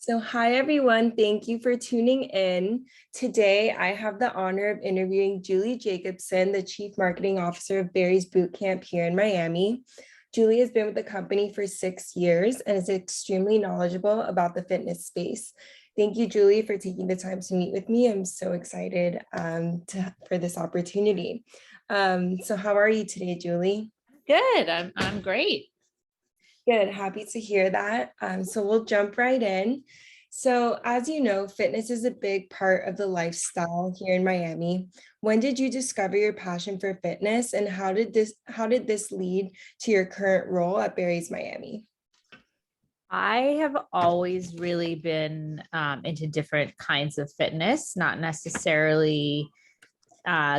So, hi everyone. Thank you for tuning in. Today, I have the honor of interviewing Julie Jacobson, the Chief Marketing Officer of Barry's Boot Camp here in Miami. Julie has been with the company for 6 years and is extremely knowledgeable about the fitness space. Thank you, Julie, for taking the time to meet with me. I'm so excited for this opportunity. So, how are you today, Julie? Good. I'm great. Good, happy to hear that. So we'll jump right in. So, as you know, fitness is a big part of the lifestyle here in Miami. When did you discover your passion for fitness, and how did this lead to your current role at Barry's Miami? I have always really been into different kinds of fitness, not necessarily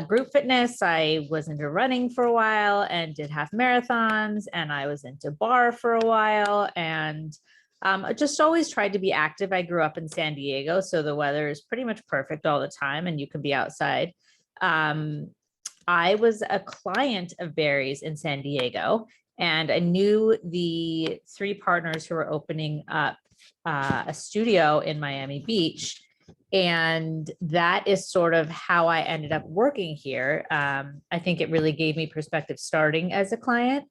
group fitness. I was into running for a while and did half marathons, and I was into bar for a while, and I just always tried to be active. I grew up in San Diego, so the weather is pretty much perfect all the time, and you can be outside. Um, I was a client of Barry's in San Diego, and I knew the three partners who were opening up a studio in Miami Beach. And that is sort of how I ended up working here. I think it really gave me perspective starting as a client.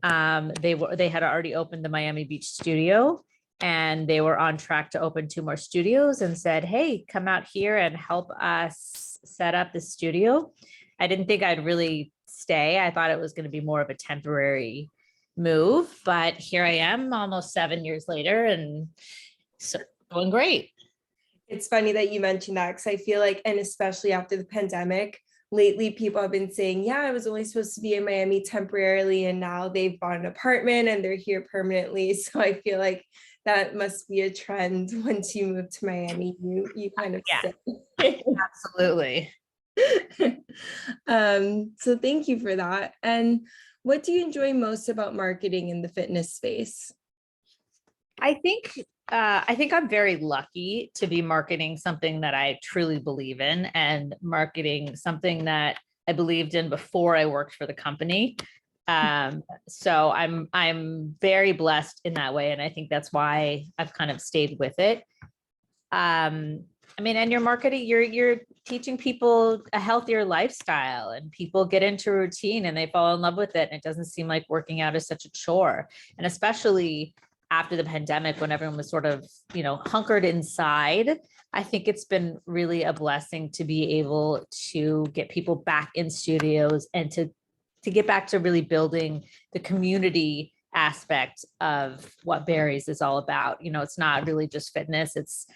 They had already opened the Miami Beach studio, and they were on track to open two more studios, and said, "Hey, come out here and help us set up the studio." I didn't think I'd really stay. I thought it was going to be more of a temporary move, but here I am almost 7 years later, and so going great. It's funny that you mentioned that because I feel like, and especially after the pandemic, lately people have been saying, yeah, I was only supposed to be in Miami temporarily, and now they've bought an apartment and they're here permanently. So I feel like that must be a trend. Once you move to Miami, you kind of Yeah, stay. absolutely. So thank you for that. And what do you enjoy most about marketing in the fitness space? I think I'm very lucky to be marketing something that I truly believe in, and marketing something that I believed in before I worked for the company. So I'm very blessed in that way, and I think that's why I've kind of stayed with it. I mean, and you're marketing, you're teaching people a healthier lifestyle, and people get into routine and they fall in love with it. And it doesn't seem like working out is such a chore. And especially after the pandemic, when everyone was sort of, hunkered inside, I think it's been really a blessing to be able to get people back in studios, and to get back to really building the community aspect of what Barry's is all about. It's not really just fitness. It's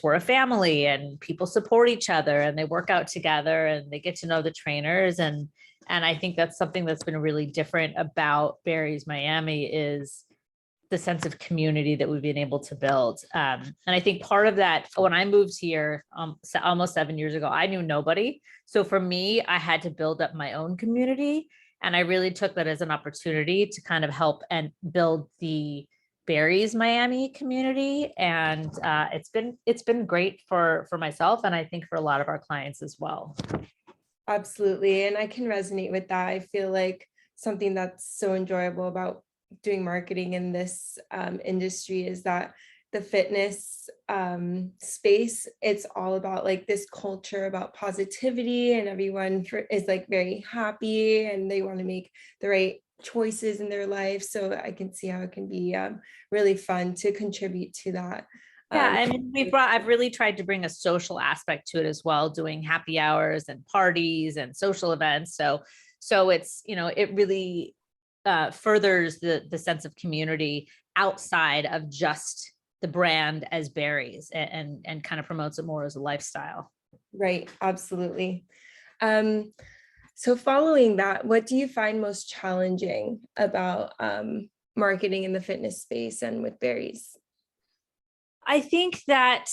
we're a family, and people support each other, and they work out together, and they get to know the trainers. And I think that's something that's been really different about Barry's Miami, is the sense of community that we've been able to build. And I think part of that, when I moved here almost 7 years ago, I knew nobody. So for me, I had to build up my own community. And I really took that as an opportunity to kind of help and build the Barry's Miami community. And it's been great for myself, and I think for a lot of our clients as well. Absolutely. And I can resonate with that. I feel like something that's so enjoyable about doing marketing in this industry is that the fitness space, it's all about like this culture about positivity, and everyone is like very happy and they want to make the right choices in their life. So I can see how it can be really fun to contribute to that. Yeah, Um, I mean, I've really tried to bring a social aspect to it as well, doing happy hours and parties and social events. So it's, it really furthers the sense of community outside of just the brand as Barry's, and kind of promotes it more as a lifestyle. right, absolutely. Um, so following that, what do you find most challenging about marketing in the fitness space and with berries? I think that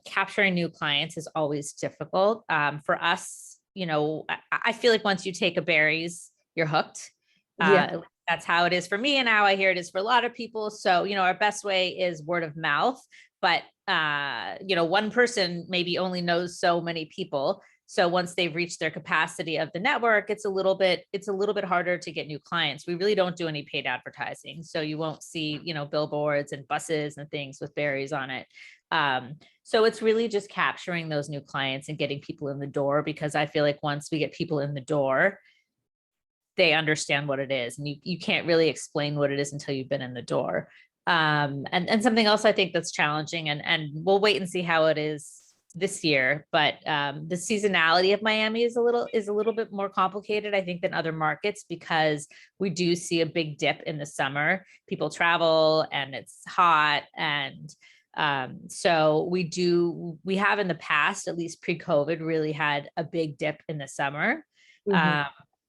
capturing new clients is always difficult. For us, I feel like once you take a Barry's, you're hooked. Yeah, That's how it is for me, and how I hear it is for a lot of people. So, our best way is word of mouth. But one person maybe only knows so many people. So once they've reached their capacity of the network, it's a little bit harder to get new clients. We really don't do any paid advertising. So you won't see, billboards and buses and things with berries on it. So it's really just capturing those new clients and getting people in the door, because I feel like once we get people in the door, they understand what it is. And you can't really explain what it is until you've been in the door. And something else I think that's challenging, and we'll wait and see how it is this year, but the seasonality of Miami is a little bit more complicated, I think, than other markets, because we do see a big dip in the summer. People travel and it's hot, and so we have in the past, at least pre-COVID, really had a big dip in the summer.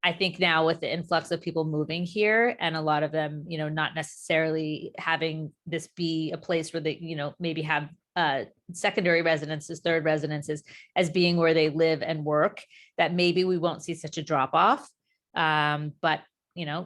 I think now with the influx of people moving here, and a lot of them, not necessarily having this be a place where they, maybe have secondary residences, third residences as being where they live and work, that maybe we won't see such a drop off. But,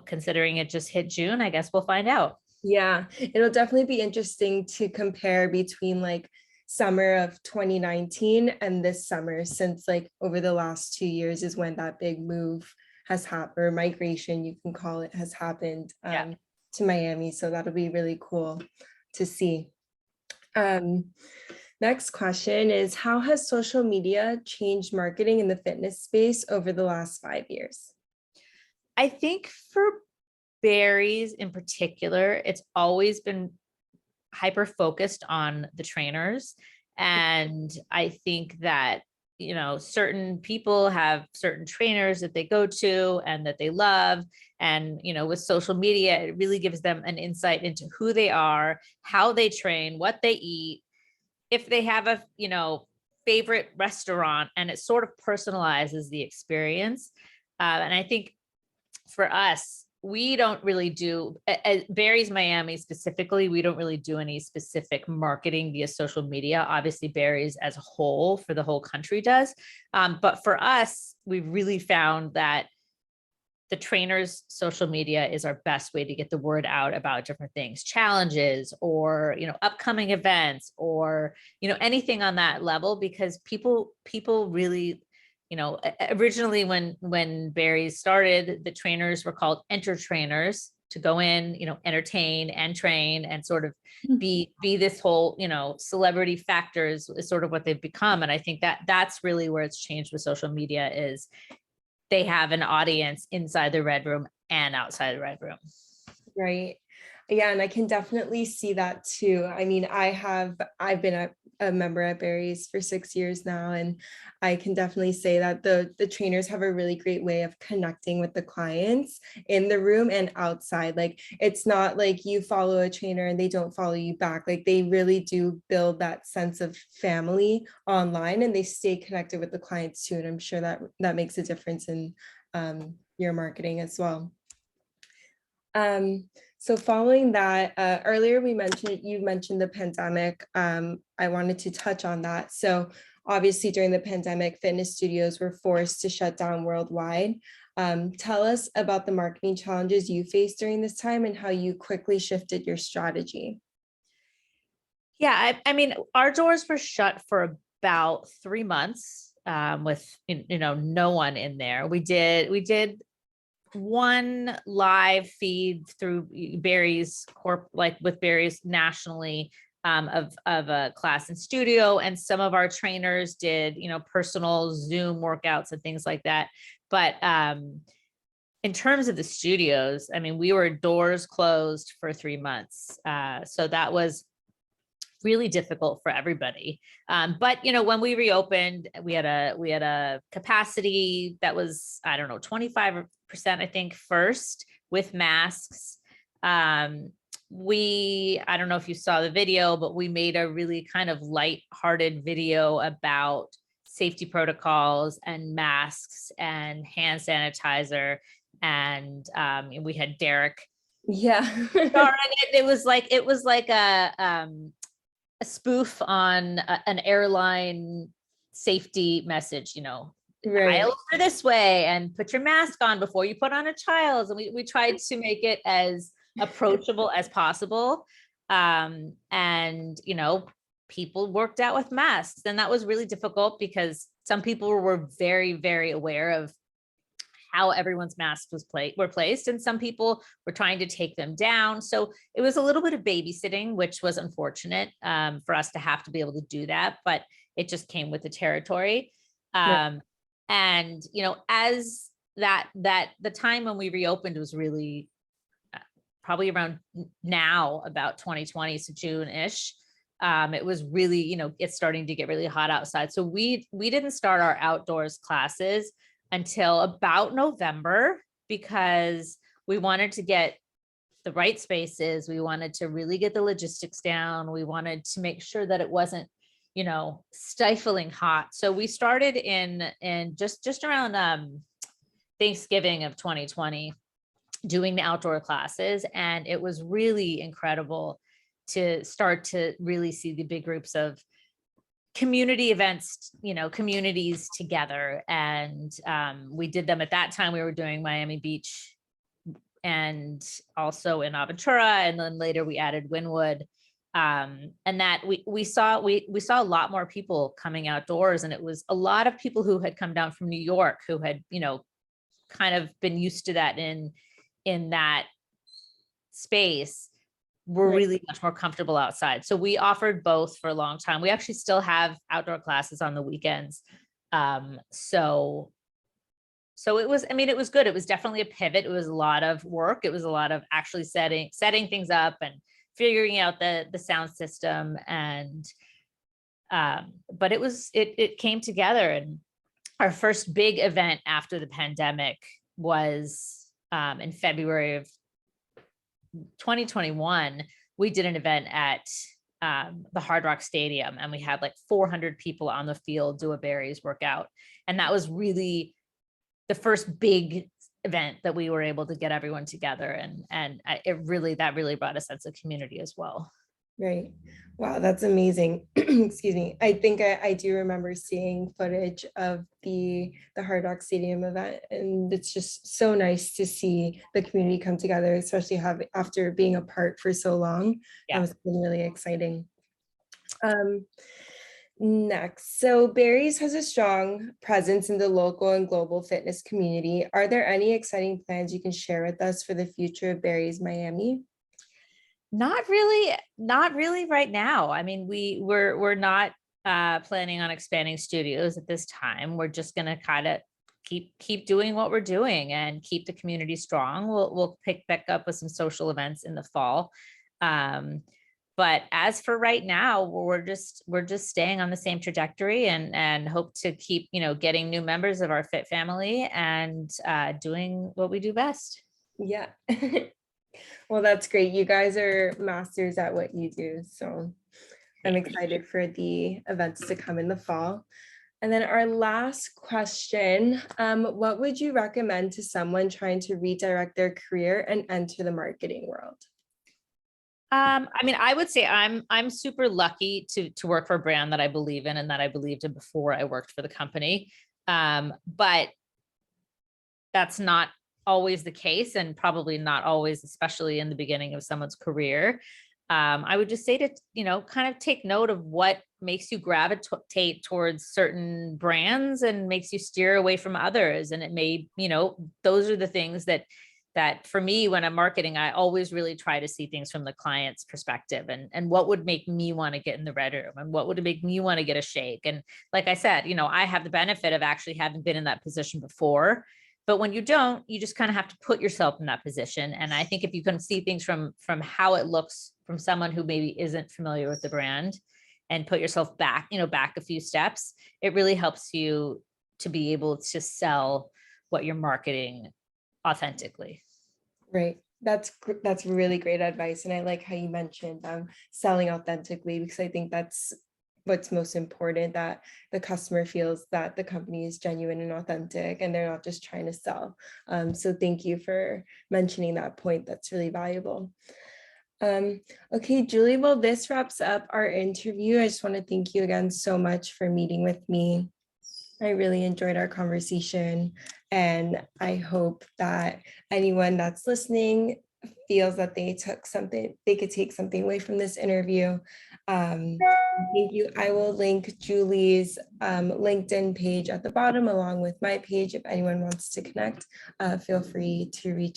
considering it just hit June, I guess we'll find out. Yeah, it'll definitely be interesting to compare between like summer of 2019 and this summer, since like over the last 2 years is when that big move has happened, or migration, you can call it, has happened to Miami. So that'll be really cool to see. Next question is, how has social media changed marketing in the fitness space over the last 5 years? I think for berries in particular, it's always been hyper focused on the trainers. And I think that, certain people have certain trainers that they go to and that they love. And, with social media, it really gives them an insight into who they are, how they train, what they eat, if they have a, favorite restaurant, and it sort of personalizes the experience. And I think for us, we don't really do, at Berries Miami specifically, we don't really do any specific marketing via social media. Obviously, Berries as a whole for the whole country does. But for us, we've really found that the trainers' social media is our best way to get the word out about different things, challenges, or, upcoming events, or, anything on that level, because people really, originally when Berries started, the trainers were called enter trainers, to go in, entertain and train, and sort of be this whole, celebrity factors is sort of what they've become. And I think that that's really where it's changed with social media, is they have an audience inside the Red Room and outside the Red Room. Right. Yeah, and I can definitely see that too. I mean, I've been a member at Berries for 6 years now, and I can definitely say that the trainers have a really great way of connecting with the clients in the room and outside. Like, it's not like you follow a trainer and they don't follow you back. Like, they really do build that sense of family online, and they stay connected with the clients too. And I'm sure that makes a difference in your marketing as well. So following that, earlier you mentioned the pandemic. I wanted to touch on that. So obviously during the pandemic, fitness studios were forced to shut down worldwide. Tell us about the marketing challenges you faced during this time and how you quickly shifted your strategy. Yeah, I mean, our doors were shut for about 3 months with, no one in there. We did one live feed through Berries Corp, like with Berries nationally, of a class in studio, and some of our trainers did, personal Zoom workouts and things like that. But in terms of the studios, I mean, we were doors closed for 3 months. So that was really difficult for everybody. But when we reopened, we had a capacity that was, I don't know, 25%, I think, first, with masks. I don't know if you saw the video, but we made a really kind of light-hearted video about safety protocols and masks and hand sanitizer. And we had Derek. Yeah. It was like a spoof on an airline safety message, Right. aisles are this way, and put your mask on before you put on a child's. And we tried to make it as approachable as possible. And, people worked out with masks. And that was really difficult because some people were very, very aware of how everyone's masks were placed, and some people were trying to take them down. So it was a little bit of babysitting, which was unfortunate for us to have to be able to do that, but it just came with the territory. Right. And as the time when we reopened was really probably around now, about 2020, so June-ish. It was really, it's starting to get really hot outside. So we didn't start our outdoors classes until about November, because we wanted to get the right spaces. We wanted to really get the logistics down. We wanted to make sure that it wasn't, stifling hot. So we started in just around Thanksgiving of 2020, doing the outdoor classes. And it was really incredible to start to really see the big groups of community events, communities together. And we did them at that time. We were doing Miami Beach and also in Aventura. And then later we added Wynwood. And that we saw a lot more people coming outdoors, and it was a lot of people who had come down from New York who had, kind of been used to that in that space, were Right. really much more comfortable outside. So we offered both for a long time. We actually still have outdoor classes on the weekends. So it was, it was good. It was definitely a pivot. It was a lot of work. It was a lot of actually setting things up and figuring out the sound system. And but it came together. And our first big event after the pandemic was in February of 2021. We did an event at the Hard Rock Stadium, and we had like 400 people on the field do a berries workout. And that was really the first big event that we were able to get everyone together. And that really brought a sense of community as well. Right. Wow, that's amazing. Excuse me. I think I do remember seeing footage of the Hard Rock Stadium event, and it's just so nice to see the community come together, especially after being apart for so long. Yeah. It's been really exciting. Next, so Barry's has a strong presence in the local and global fitness community. Are there any exciting plans you can share with us for the future of Barry's Miami? Not really right now. We're not planning on expanding studios at this time. We're just going to kind of keep doing what we're doing and keep the community strong. We'll pick back up with some social events in the fall. But as for right now, we're just staying on the same trajectory and hope to keep, getting new members of our fit family and doing what we do best. Yeah. Well, that's great. You guys are masters at what you do. So I'm excited for the events to come in the fall. And then our last question, what would you recommend to someone trying to redirect their career and enter the marketing world? I would say I'm super lucky to work for a brand that I believe in and that I believed in before I worked for the company. But that's not always the case, and probably not always, especially in the beginning of someone's career. I would just say to, kind of take note of what makes you gravitate towards certain brands and makes you steer away from others. And it may, those are the things that for me, when I'm marketing, I always really try to see things from the client's perspective and what would make me want to get in the red room and what would make me want to get a shake. And like I said, I have the benefit of actually having been in that position before. But when you don't, you just kind of have to put yourself in that position. And I think if you can see things from how it looks from someone who maybe isn't familiar with the brand and put yourself back a few steps, it really helps you to be able to sell what you're marketing authentically. Right. That's really great advice. And I like how you mentioned selling authentically, because I think that's what's most important, that the customer feels that the company is genuine and authentic and they're not just trying to sell. So thank you for mentioning that point. That's really valuable. Okay, Julie, well, this wraps up our interview. I just want to thank you again so much for meeting with me. I really enjoyed our conversation, and I hope that anyone that's listening feels that they could take something away from this interview. Thank you. I will link Julie's LinkedIn page at the bottom along with my page. If anyone wants to connect, feel free to reach